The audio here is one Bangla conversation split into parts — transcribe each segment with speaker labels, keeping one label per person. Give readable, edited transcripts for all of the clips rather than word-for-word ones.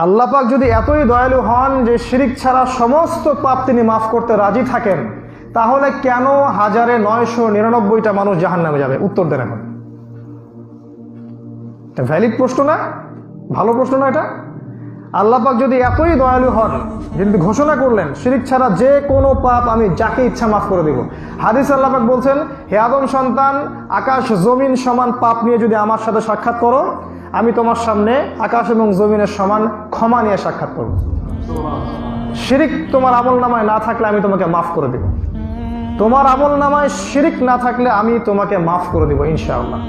Speaker 1: আল্লাহ পাক যদি এতই দয়ালু হন যে শিরিক ছাড়া সমস্ত পাপ তিনি মাফ করতে রাজি থাকেন, তাহলে কেন 1999টা মানুষ জাহান্নামে যাবে? উত্তর দেন এখন। এটা ভ্যালিড প্রশ্ন না? ভালো প্রশ্ন না এটা? আল্লাহ পাক যদি এতই দয়ালু হন, কিন্তু ঘোষণা করলেন শিরিক ছাড়া যে কোনো পাপ আমি যাকে ইচ্ছা মাফ করে দেব। হাদিস আল্লাহ পাক বলছেন, হে আদম সন্তান, আকাশ জমিন সমান পাপ নিয়ে যদি আমার সাথে সাক্ষাৎ করো, আমি তোমার সামনে আকাশ এবং জমিনের সমান ক্ষমা নিয়ে সাক্ষাৎ করব। শিরিক তোমার আমল নামায় না থাকলে আমি তোমাকে মাফ করে দেব। তোমার আমল নামায় শিরিক না থাকলে আমি তোমাকে মাফ করে দেব ইনশাআল্লাহ।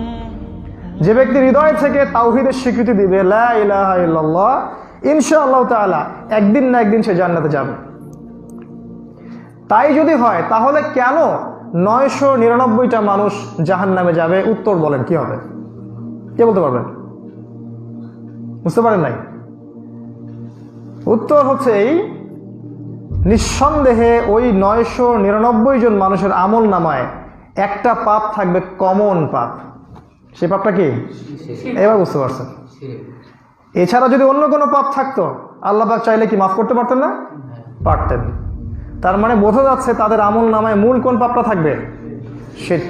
Speaker 1: যে ব্যক্তি হৃদয় থেকে তাওহীদের স্বীকৃতি দিবে, লা ইলাহা ইল্লাল্লাহ, ইনশাআল্লাহ তাআলা একদিন না একদিন সে জান্নাতে যাবে। তাই যদি হয়, তাহলে কেন 999টা মানুষ জাহান্নামে যাবে? উত্তর বলেন, কি হবে? কে বলতে পারবেন? বুঝতে পারেন নাই? উত্তর হচ্ছে এই, নিঃসন্দেহে ওই 999 জন মানুষের আমল নামায় একটা পাপ থাকবে, কমন পাপ। সে পাপটা কি? এবার বুঝতে পারছেন? এছাড়া যদি অন্য কোনো পাপ থাকতো, আল্লাহ পাক চাইলে কি মাফ করতে পারতেন না? পারতেন। তার মানে বোঝা যাচ্ছে তাদের আমল নামায় মূল কোন পাপটা থাকবে? শিরক।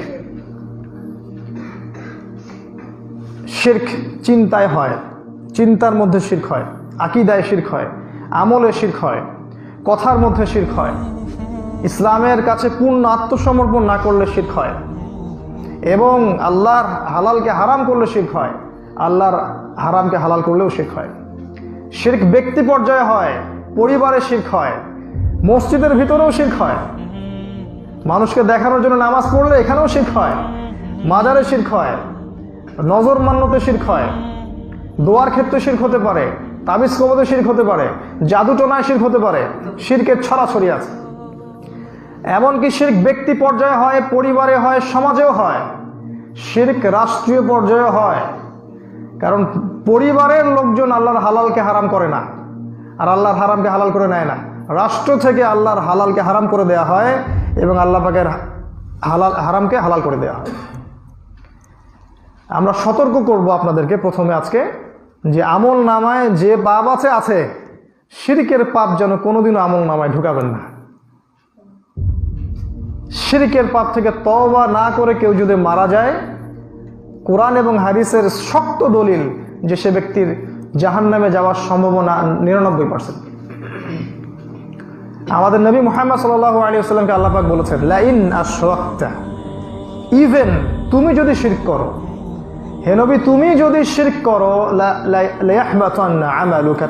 Speaker 1: শিরক চিন্তায় হয়, চিন্তার মধ্যে শিরক হয়, আকীদায় শিরক হয়, আমলে শিরক হয়, কথার মধ্যে শিরক হয়, ইসলামের কাছে পূর্ণ আত্মসমর্পণ না করলে শিরক হয়, এবং আল্লাহর হালালকে হারাম করলে শিরক হয়, আল্লাহর হারামকে হালাল করলেও শিরক হয়। শিরক ব্যক্তি পর্যায়ে হয়, পরিবারে শিরক হয়, মসজিদের ভিতরেও শিরক হয়, মানুষকে দেখানোর জন্য নামাজ পড়লে এখানেও শিরক হয়, মাজারে শিরক হয়, নজর মান্যতে শিরক হয়, দোয়ার ক্ষেত্রে শিরক হতে পারে, তাবিজ কবতে শিরক হতে পারে, জাদু টোনায় শিরক হতে পারে, শিরকের ছড়াছড়ি আছে। এমনকি শিরক ব্যক্তি পর্যায়ে হয়, পরিবারে হয়, সমাজেও হয়, শিরক রাষ্ট্রীয় পর্যায়ে হয়। কারণ পরিবারের লোকজন আল্লাহর হালালকে হারাম করে না, আর আল্লাহর হারামকে হালাল করে নেয় না। রাষ্ট্র থেকে আল্লাহর হালালকে হারাম করে দেয়া হয় এবং আল্লাহ পাকের হারামকে হালাল করে দেয়া হয়। আমরা সতর্ক করব আপনাদেরকে প্রথমে আজকে, যে আমল নামায় যে পাপ আছে, শিরকের পাপ যেন কোনোদিনও আমল নামায় ঢুকাবেন না। শিরকের পাপ থেকে তওবা না করে কেউ যদি মারা যায়, কোরআন এবং হাদিসের শক্ত দলিল যে সে ব্যক্তির জাহান্নামে যাওয়ার সম্ভাবনা 99%। আমাদের নবী মুহাম্মদ সাল্লাল্লাহু আলাইহি ওয়াসাল্লামকে আল্লাহ পাক বলেছেন, লা ইন আশরাকতা, ইভেন তুমি যদি শিরক করো, হে নবী তুমি যদি শিরক করো, লা ইয়াহবাতান্না আমালুকা,